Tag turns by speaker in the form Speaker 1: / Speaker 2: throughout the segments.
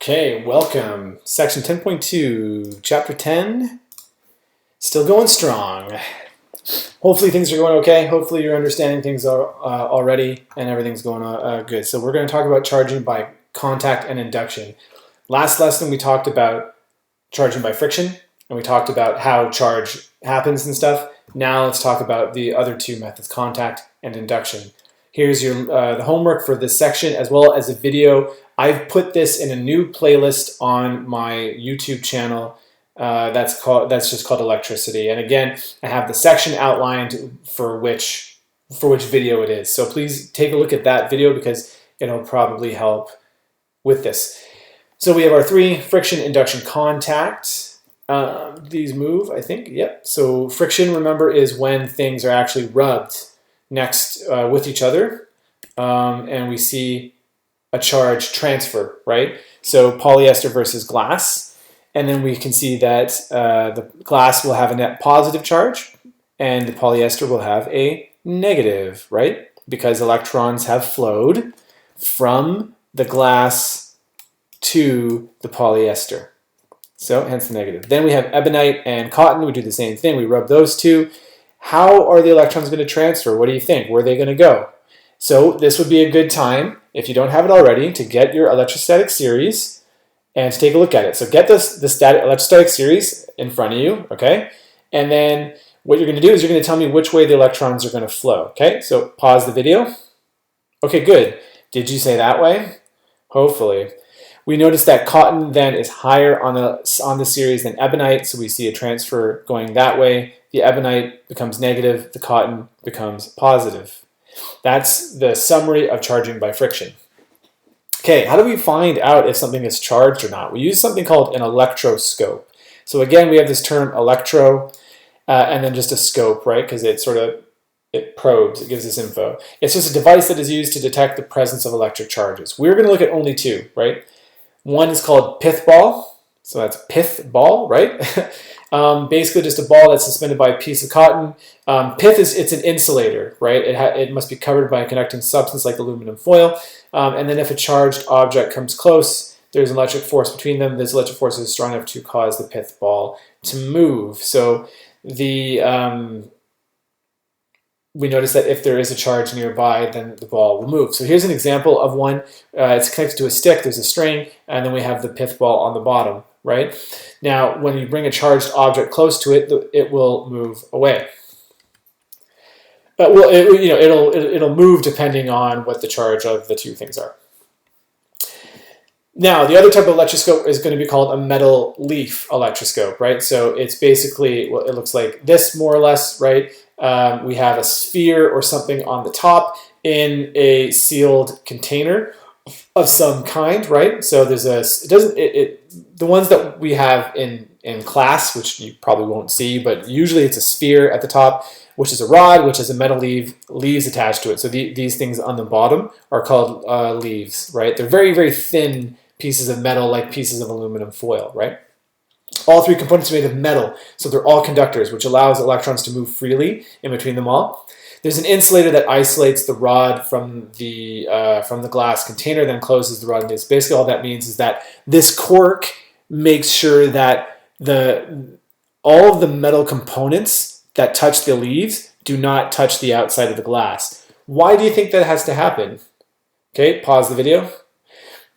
Speaker 1: Okay, welcome. Section 10.2, Chapter 10. Still going strong. Hopefully things are going okay. Hopefully you're understanding things already and everything's going good. So we're going to talk about charging by contact and induction. Last lesson we talked about charging by friction and we talked about how charge happens and stuff. Now let's talk about the other two methods, contact and induction. Here's your the homework for this section as well as a video. I've put this in a new playlist on my YouTube channel that's just called electricity. And again, I have the section outlined for which video it is. So please take a look at that video because it'll probably help with this. So we have our three: friction, induction, contact. These move, I think. Yep. So friction, remember, is when things are actually rubbed next with each other, and we see a charge transfer, right? So polyester versus glass, and then we can see that the glass will have a net positive charge and the polyester will have a negative, right? Because electrons have flowed from the glass to the polyester. So hence the negative. Then we have ebonite and cotton. We do the same thing. We rub those two. How are the electrons going to transfer? What do you think? Where are they going to go? So this would be a good time, if you don't have it already, to get your electrostatic series and to take a look at it. So get the electrostatic series in front of you, okay? And then what you're going to do is you're going to tell me which way the electrons are going to flow, okay? So pause the video. Okay, good. Did you say that way? Hopefully. We notice that cotton then is higher on the series than ebonite, so we see a transfer going that way. The ebonite becomes negative, the cotton becomes positive. That's the summary of charging by friction. Okay, how do we find out if something is charged or not? We use something called an electroscope. So again, we have this term electro and then just a scope, right? Because it probes, it gives us info. It's just a device that is used to detect the presence of electric charges. We're going to look at only two, right? One is called pith ball. So that's pith ball, right? Basically just a ball that's suspended by a piece of cotton. Pith it's an insulator, right? It must be covered by a conducting substance like aluminum foil. And then if a charged object comes close, there's an electric force between them. This electric force is strong enough to cause the pith ball to move. So we notice that if there is a charge nearby, then the ball will move. So here's an example of one. It's connected to a stick, there's a string, and then we have the pith ball on the bottom, right? Now, when you bring a charged object close to it, it will move away. It'll move depending on what the charge of the two things are. Now, the other type of electroscope is going to be called a metal leaf electroscope, right? So it's basically, well, it looks like this more or less, right? We have a sphere or something on the top in a sealed container of some kind, right? So there's the ones that we have in class, which you probably won't see, but usually it's a sphere at the top, which is a rod, which has a metal leaves attached to it. So these things on the bottom are called leaves, right? They're very, very thin pieces of metal, like pieces of aluminum foil, right? All three components are made of metal, so they're all conductors, which allows electrons to move freely in between them all. There's an insulator that isolates the rod from the glass container, then closes the rod. And basically all that means is that this cork makes sure that all of the metal components that touch the leaves do not touch the outside of the glass. Why do you think that has to happen? Okay, pause the video.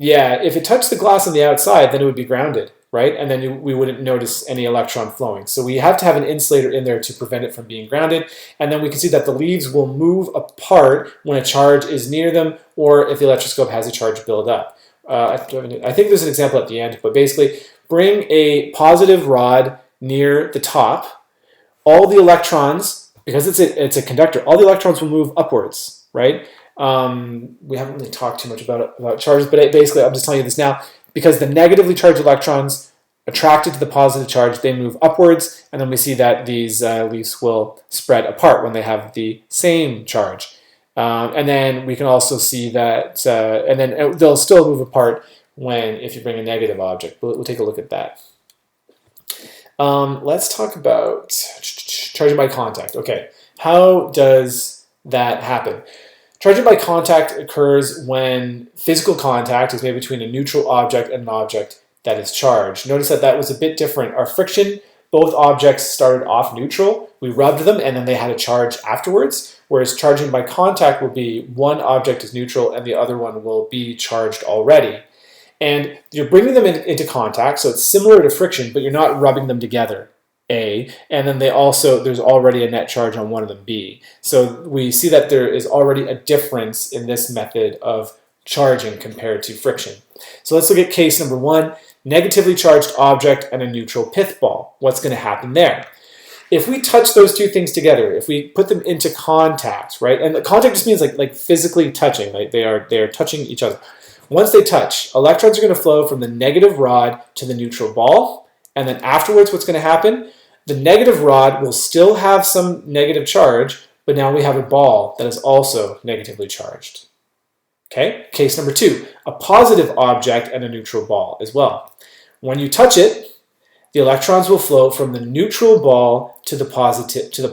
Speaker 1: Yeah, if it touched the glass on the outside, then it would be grounded, right? And then we wouldn't notice any electron flowing. So we have to have an insulator in there to prevent it from being grounded. And then we can see that the leaves will move apart when a charge is near them or if the electroscope has a charge build up. I think there's an example at the end, but basically bring a positive rod near the top. All the electrons, because it's a conductor, all the electrons will move upwards, right? We haven't really talked too much about charges, but basically I'm just telling you this now. Because the negatively charged electrons attracted to the positive charge, they move upwards, and then we see that these leaves will spread apart when they have the same charge. And then we can also see that, and then they'll still move apart if you bring a negative object. We'll take a look at that. Let's talk about charging by contact. Okay, how does that happen? Charging by contact occurs when physical contact is made between a neutral object and an object that is charged. Notice that that was a bit different. Our friction, both objects started off neutral. We rubbed them and then they had a charge afterwards, whereas charging by contact will be one object is neutral and the other one will be charged already. And you're bringing them into contact, so it's similar to friction, but you're not rubbing them together, A, and then there's already a net charge on one of them, B. So we see that there is already a difference in this method of charging compared to friction. So let's look at case number 1, negatively charged object and a neutral pith ball. What's going to happen there? If we touch those two things together, if we put them into contact, right? And the contact just means like physically touching, like they are touching each other. Once they touch, electrons are going to flow from the negative rod to the neutral ball, and then afterwards what's going to happen? The negative rod will still have some negative charge, but now we have a ball that is also negatively charged. Okay, case number 2, a positive object and a neutral ball as well. When you touch it, the electrons will flow from the neutral ball to the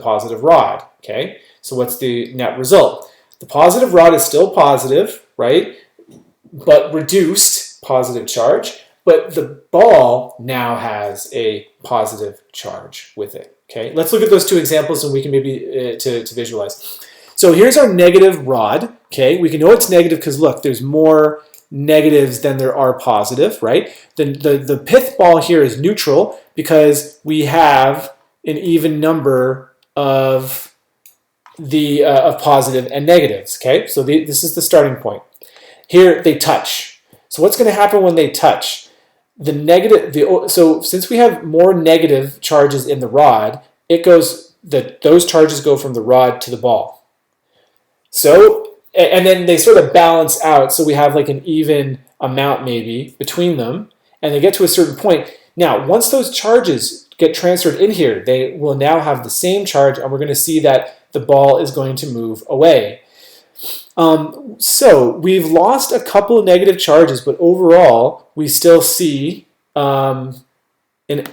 Speaker 1: positive rod. Okay, so what's the net result? The positive rod is still positive, right? But reduced positive charge, but the ball now has a positive charge with it. Okay, let's look at those two examples and we can maybe to visualize. So here's our negative rod. Okay, we can know it's negative because look, there's more negatives than there are positive, right? The pith ball here is neutral because we have an even number of of positive and negatives. Okay, so this is the starting point. Here they touch. So what's going to happen when they touch? So since we have more negative charges in the rod, those charges go from the rod to the ball. So, and then they sort of balance out, so we have like an even amount maybe between them, and they get to a certain point. Now, once those charges get transferred in here, they will now have the same charge, and we're going to see that the ball is going to move away. So we've lost a couple of negative charges, but overall we still see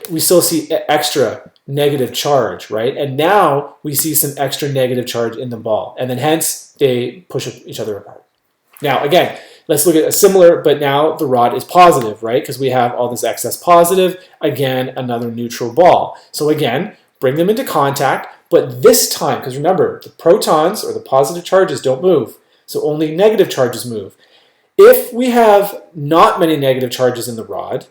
Speaker 1: extra negative charge, right? And now we see some extra negative charge in the ball, and then hence they push each other apart. Now again, let's look at a similar, but now the rod is positive, right? Because we have all this excess positive. Again, another neutral ball. So again, bring them into contact, but this time, because remember, the protons or the positive charges don't move. So only negative charges move. If we have not many negative charges in the rod,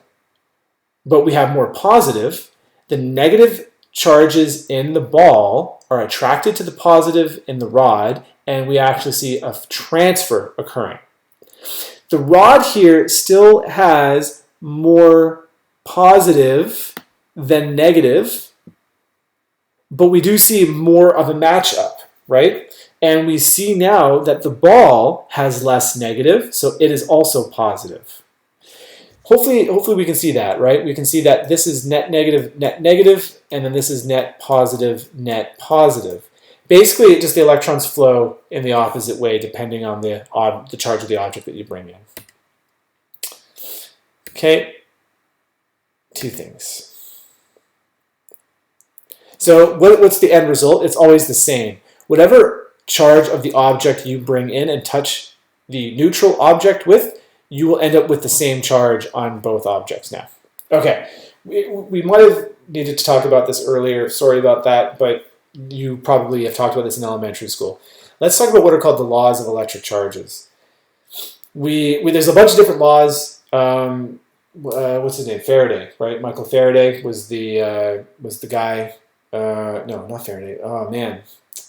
Speaker 1: but we have more positive, the negative charges in the ball are attracted to the positive in the rod, and we actually see a transfer occurring. The rod here still has more positive than negative, but we do see more of a matchup, right? And we see now that the ball has less negative, so it is also positive. Hopefully we can see that, right? We can see that this is net negative, and then this is net positive. Basically, just the electrons flow in the opposite way depending on the charge of the object that you bring in. Okay, two things. So what's the end result? It's always the same. Whatever charge of the object you bring in and touch the neutral object with, you will end up with the same charge on both objects now. Okay, we might have needed to talk about this earlier. Sorry about that, but you probably have talked about this in elementary school. Let's talk about what are called the laws of electric charges. There's a bunch of different laws. What's his name? Faraday, right? Michael Faraday was the guy. No, not Faraday. Oh man,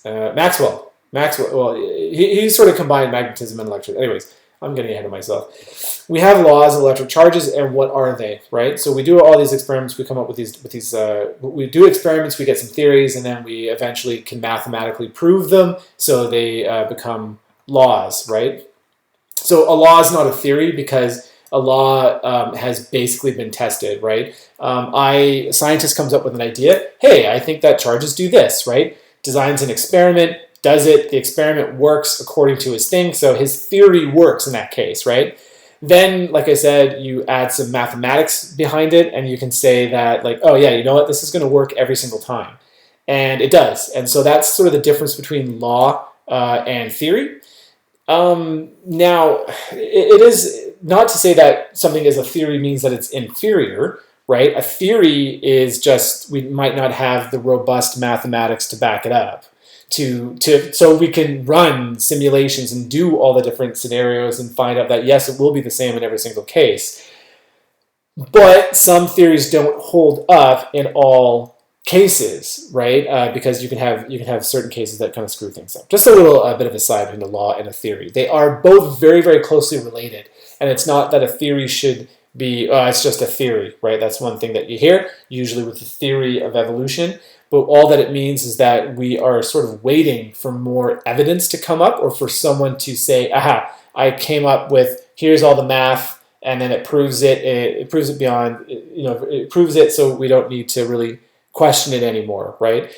Speaker 1: Maxwell. Well, he sort of combined magnetism and electricity. Anyways, I'm getting ahead of myself. We have laws of electric charges, and what are they, right? So we do all these experiments. We come up with these. We do experiments. We get some theories, and then we eventually can mathematically prove them. So they become laws, right? So a law is not a theory because a law has basically been tested, right? A scientist comes up with an idea. Hey, I think that charges do this, right? Designs an experiment, does it, the experiment works according to his thing, so his theory works in that case, right? Then, like I said, you add some mathematics behind it, and you can say that, like, oh yeah, you know what, this is going to work every single time. And it does. And so that's sort of the difference between law and theory. Now, it is not to say that something is a theory means that it's inferior, right? A theory is just we might not have the robust mathematics to back it up. So we can run simulations and do all the different scenarios and find out that yes, it will be the same in every single case. But some theories don't hold up in all cases, right? Because you can have certain cases that kind of screw things up. Just a little bit of a side between a law and a theory. They are both very, very closely related, and it's not that a theory should be it's just a theory, right? That's one thing that you hear usually with the theory of evolution. But all that it means is that we are sort of waiting for more evidence to come up, or for someone to say, "Aha! I came up with here's all the math." And then it proves it. It proves it beyond, it proves it, so we don't need to really question it anymore, right?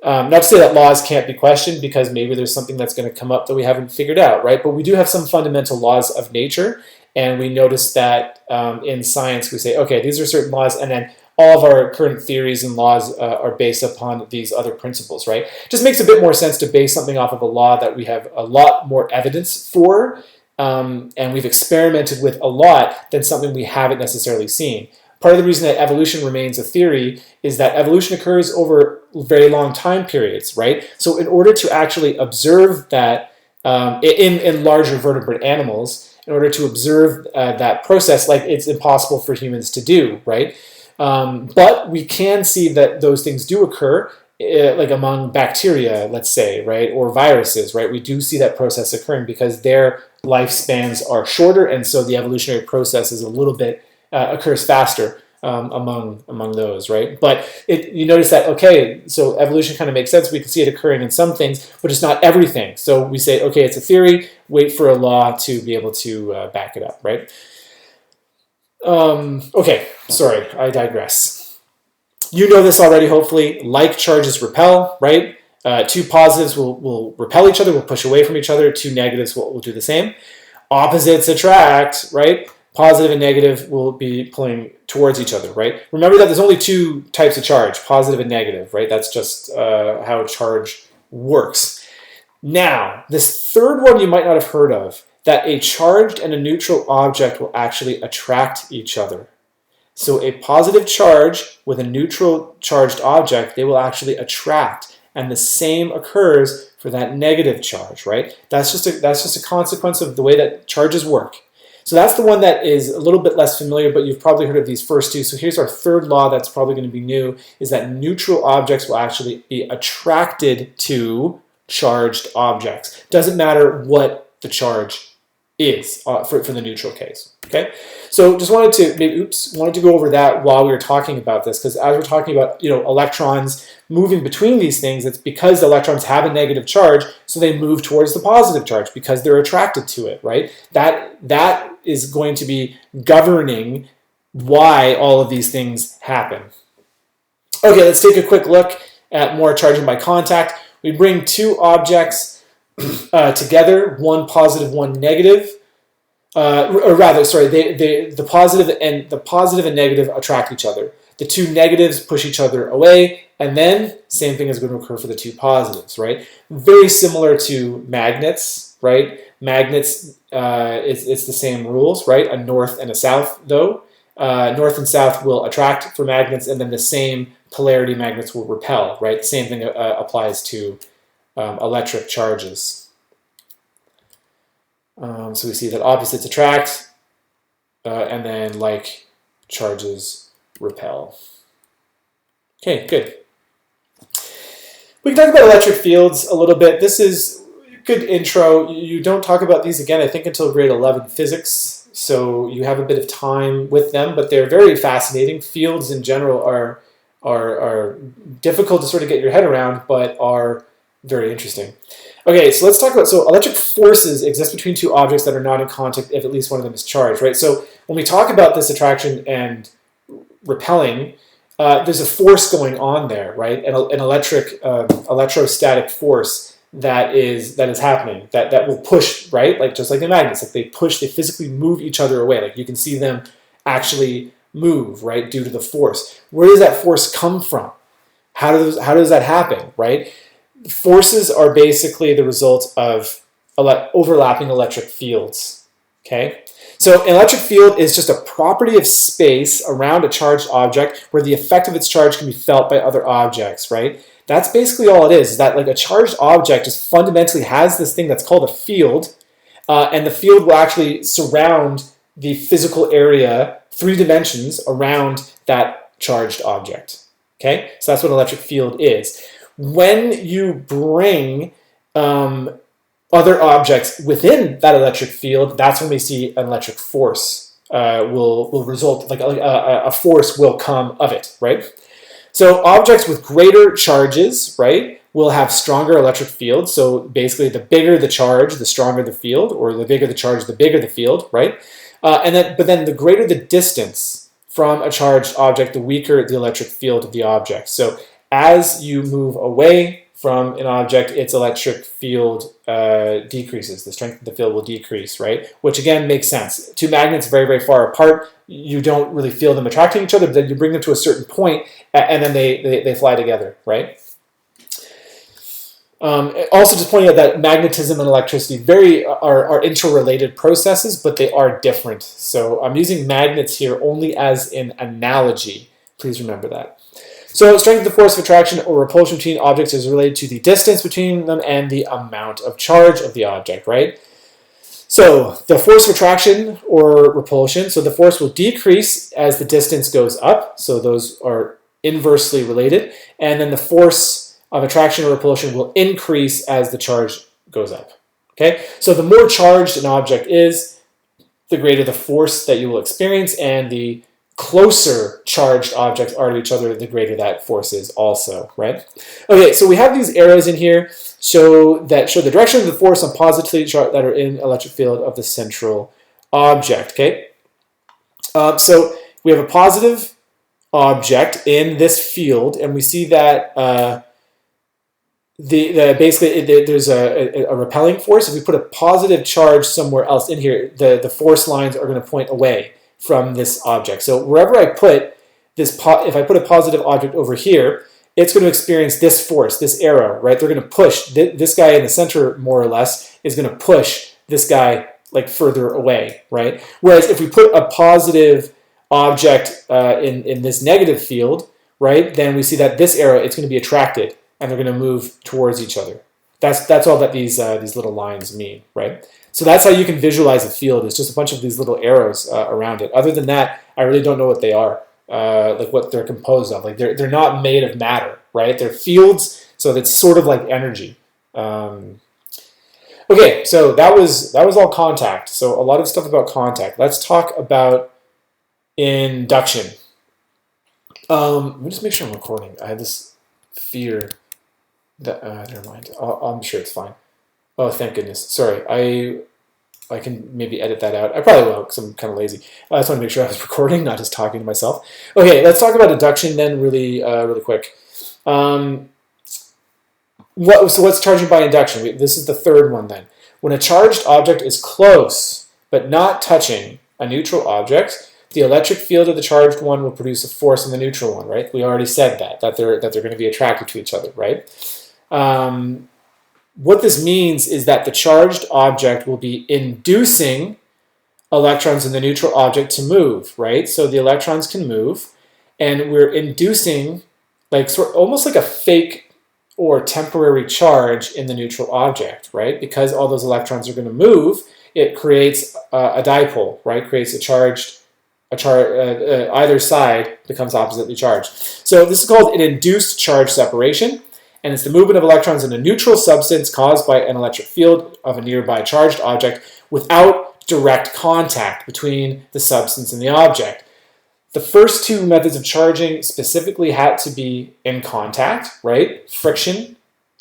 Speaker 1: Not to say that laws can't be questioned, because maybe there's something that's going to come up that we haven't figured out, right? But we do have some fundamental laws of nature, and we notice that in science we say, okay, these are certain laws, and then all of our current theories and laws are based upon these other principles, right? It just makes a bit more sense to base something off of a law that we have a lot more evidence for, and we've experimented with a lot, than something we haven't necessarily seen. Part of the reason that evolution remains a theory is that evolution occurs over very long time periods, right? So in order to actually observe that in larger vertebrate animals, in order to observe that process, like it's impossible for humans to do, right? But we can see that those things do occur, like among bacteria, let's say, right, or viruses, right? We do see that process occurring because their lifespans are shorter, and so the evolutionary process is a little bit occurs faster among those, right? But you notice that, okay, so evolution kind of makes sense. We can see it occurring in some things, but it's not everything. So we say, okay, it's a theory. Wait for a law to be able to back it up, right? Okay, sorry, I digress. You know this already, hopefully. Like charges repel, right? Two positives will repel each other, will push away from each other. Two negatives will do the same. Opposites attract, right? Positive and negative will be pulling towards each other, right? Remember that there's only two types of charge, positive and negative, right? That's just how charge works. Now, this third one you might not have heard of, that a charged and a neutral object will actually attract each other. So a positive charge with a neutral charged object, they will actually attract. And the same occurs for that negative charge, right? That's just a consequence of the way that charges work. So that's the one that is a little bit less familiar, but you've probably heard of these first two. So here's our third law that's probably going to be new, is that neutral objects will actually be attracted to charged objects. Doesn't matter what the charge is for the neutral case. Okay, so just wanted to go over that while we were talking about this, because as we're talking about electrons moving between these things, it's because the electrons have a negative charge, so they move towards the positive charge because they're attracted to it, right? That is going to be governing why all of these things happen. Okay, let's take a quick look at more charging by contact. We bring two objects together, one positive, one negative. The positive and negative attract each other. The two negatives push each other away, and then same thing is going to occur for the two positives, right? Very similar to magnets, right? Magnets, it's the same rules, right? A north and a south, though. North and south will attract for magnets, and then the same polarity magnets will repel, right? Same thing applies to electric charges. So we see that opposites attract, and then like charges repel. Okay, good. We can talk about electric fields a little bit. This is a good intro. You don't talk about these again, I think, until grade 11 physics, so you have a bit of time with them, but they're very fascinating. Fields in general are difficult to sort of get your head around, but are very interesting. Okay, so let's talk about, electric forces exist between two objects that are not in contact if at least one of them is charged, right? So when we talk about this attraction and repelling, there's a force going on there, right? An electrostatic force that is happening, that will push, right? Like just like the magnets, like they physically move each other away. Like you can see them actually move, right, due to the force. Where does that force come from? How does that happen, right? Forces are basically the result of overlapping electric fields. Okay, so an electric field is just a property of space around a charged object where the effect of its charge can be felt by other objects, right? That's basically all it is that like a charged object just fundamentally has this thing that's called a field, and the field will actually surround the physical area, 3 dimensions around that charged object. Okay, so that's what an electric field is. When you bring other objects within that electric field, that's when we see an electric force will result, like a force will come of it, right? So objects with greater charges, right, will have stronger electric fields. So basically, the bigger the charge, the stronger the field, or the bigger the charge, the bigger the field, right? But then the greater the distance from a charged object, the weaker the electric field of the object. So as you move away from an object, its electric field decreases. The strength of the field will decrease, right? Which again makes sense. 2 magnets very, very far apart, you don't really feel them attracting each other, but then you bring them to a certain point and then they fly together, right? Also just pointing out that magnetism and electricity are interrelated processes, but they are different. So I'm using magnets here only as an analogy. Please remember that. So strength of the force of attraction or repulsion between objects is related to the distance between them and the amount of charge of the object, right? So the force of attraction or repulsion, so the force will decrease as the distance goes up, so those are inversely related, and then the force of attraction or repulsion will increase as the charge goes up. Okay, so the more charged an object is, the greater the force that you will experience, and the closer charged objects are to each other, the greater that force is also, right? Okay, so we have these arrows in here show the direction of the force on positively charged that are in electric field of the central object, okay? So we have a positive object in this field, and we see that basically there's a repelling force. If we put a positive charge somewhere else in here, the force lines are going to point away from this object. So wherever I put this, if I put a positive object over here, it's going to experience this force, this arrow, right? They're going to push this guy in the center, more or less, is going to push this guy like further away, right? Whereas if we put a positive object in this negative field, right, then we see that this arrow, it's going to be attracted, and they're going to move towards each other. That's all that these little lines mean, right? So that's how you can visualize a field. It's just a bunch of these little arrows around it. Other than that, I really don't know what they are, like what they're composed of. Like they're not made of matter, right? They're fields, so it's sort of like energy. Okay, so that was all contact. So a lot of stuff about contact. Let's talk about induction. Let me just make sure I'm recording. I had this fear that never mind. I'm sure it's fine. Oh, thank goodness. Sorry, I can maybe edit that out. I probably will because I'm kind of lazy. I just want to make sure I was recording, not just talking to myself. Okay, let's talk about induction then really quick. So what's charging by induction? This is the third one then. When a charged object is close but not touching a neutral object, the electric field of the charged one will produce a force on the neutral one, right? We already said that they're going to be attracted to each other, right? What this means is that the charged object will be inducing electrons in the neutral object to move, right? So the electrons can move, and we're inducing like almost like a fake or temporary charge in the neutral object, right? Because all those electrons are going to move, it creates a dipole, right? Creates a charged, either side becomes oppositely charged. So this is called an induced charge separation. And it's the movement of electrons in a neutral substance caused by an electric field of a nearby charged object without direct contact between the substance and the object. The first two methods of charging specifically had to be in contact, right? Friction,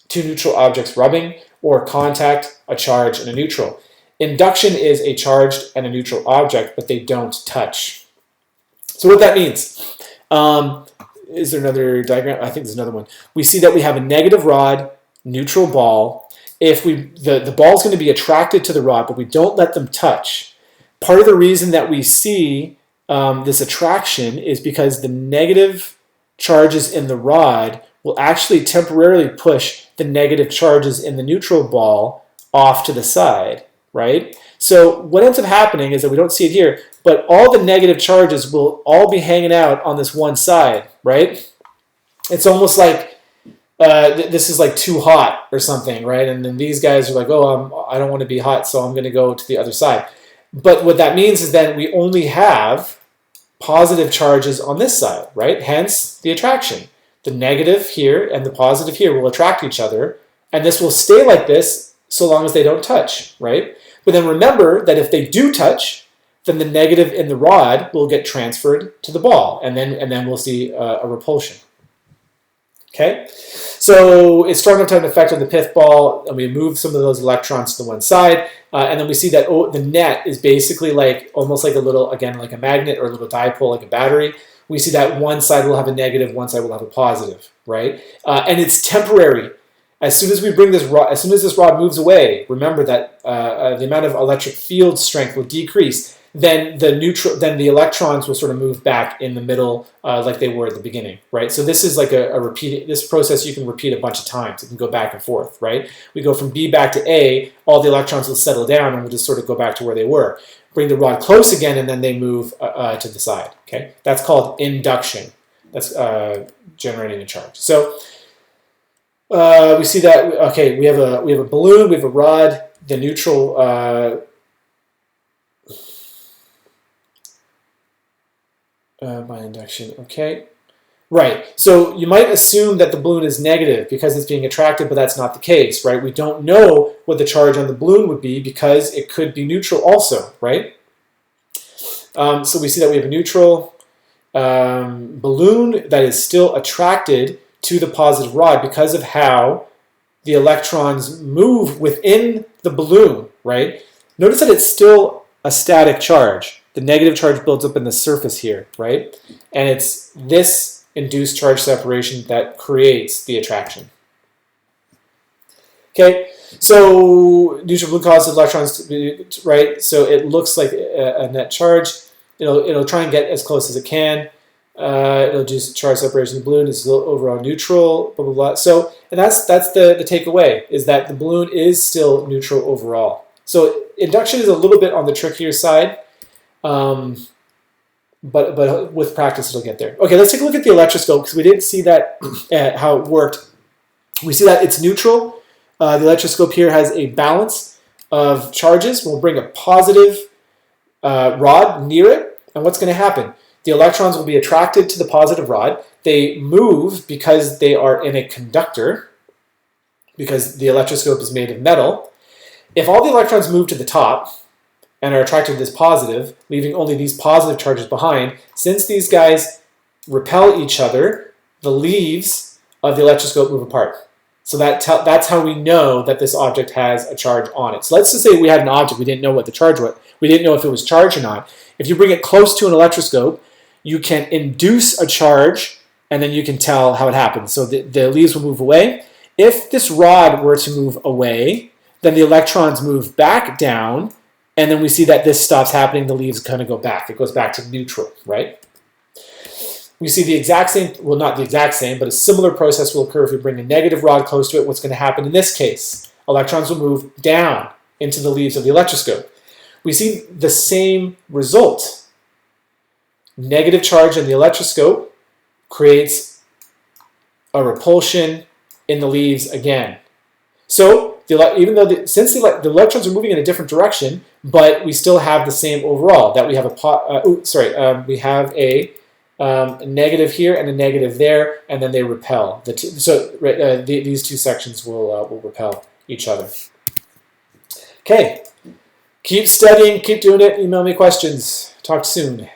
Speaker 1: two neutral objects rubbing, or contact, a charge and a neutral. Induction is a charged and a neutral object, but they don't touch. So what that means, is there another diagram? I think there's another one. We see that we have a negative rod, neutral ball. If the ball is going to be attracted to the rod, but we don't let them touch. Part of the reason that we see this attraction is because the negative charges in the rod will actually temporarily push the negative charges in the neutral ball off to the side, right? So what ends up happening is that we don't see it here, but all the negative charges will all be hanging out on this one side, right? It's almost like this is like too hot or something, right? And then these guys are like, oh, I don't want to be hot, so I'm going to go to the other side. But what that means is that we only have positive charges on this side, right? Hence the attraction. The negative here and the positive here will attract each other, and this will stay like this so long as they don't touch, right? But then remember that if they do touch, then the negative in the rod will get transferred to the ball, and then we'll see a repulsion. Okay, so it's strong enough to have an effect on the pith ball, and we move some of those electrons to the one side, and then we see that the net is basically like almost like a little, again, like a magnet or a little dipole, like a battery. We see that one side will have a negative, one side will have a positive, right? And it's temporary. As soon as we bring this rod, as soon as this rod moves away, remember that the amount of electric field strength will decrease. Then the electrons will sort of move back in the middle like they were at the beginning, right? So this is like a repeat. This process you can repeat a bunch of times. It can go back and forth, right? We go from B back to A, all the electrons will settle down and we'll just sort of go back to where they were. Bring the rod close again and then they move to the side, okay? That's called induction. That's generating a charge. So we see that, okay, we have a balloon, we have a rod, the neutral by induction, okay. Right, so you might assume that the balloon is negative because it's being attracted, but that's not the case, right? We don't know what the charge on the balloon would be because it could be neutral also, right? So we see that we have a neutral balloon that is still attracted to the positive rod because of how the electrons move within the balloon, right? Notice that it's still a static charge. The negative charge builds up in the surface here, right? And it's this induced charge separation that creates the attraction. Okay, so neutral balloon causes electrons, right? So it looks like a net charge. It'll try and get as close as it can. It'll do charge separation of the balloon. It's overall neutral, blah, blah, blah. So, and that's the takeaway, is that the balloon is still neutral overall. So induction is a little bit on the trickier side. But with practice, it'll get there. Okay, let's take a look at the electroscope because we didn't see that how it worked. We see that it's neutral. The electroscope here has a balance of charges. We'll bring a positive rod near it, and what's going to happen? The electrons will be attracted to the positive rod. They move because they are in a conductor, because the electroscope is made of metal. If all the electrons move to the top and are attracted to this positive, leaving only these positive charges behind, since these guys repel each other, the leaves of the electroscope move apart. So that's how we know that this object has a charge on it. So let's just say we had an object, we didn't know what the charge was. We didn't know if it was charged or not. If you bring it close to an electroscope, you can induce a charge, and then you can tell how it happens. So the leaves will move away. If this rod were to move away, then the electrons move back down, and then we see that this stops happening, the leaves kind of go back. It goes back to neutral, right? We see the exact same, well, not the exact same, but a similar process will occur if we bring a negative rod close to it. What's going to happen in this case? Electrons will move down into the leaves of the electroscope. We see the same result. Negative charge in the electroscope creates a repulsion in the leaves again. So, even though since the electrons are moving in a different direction, but we still have the same overall, that we have we have a negative here and a negative there, and then they repel. These two sections will repel each other. Okay, keep studying, keep doing it. Email me questions. Talk soon.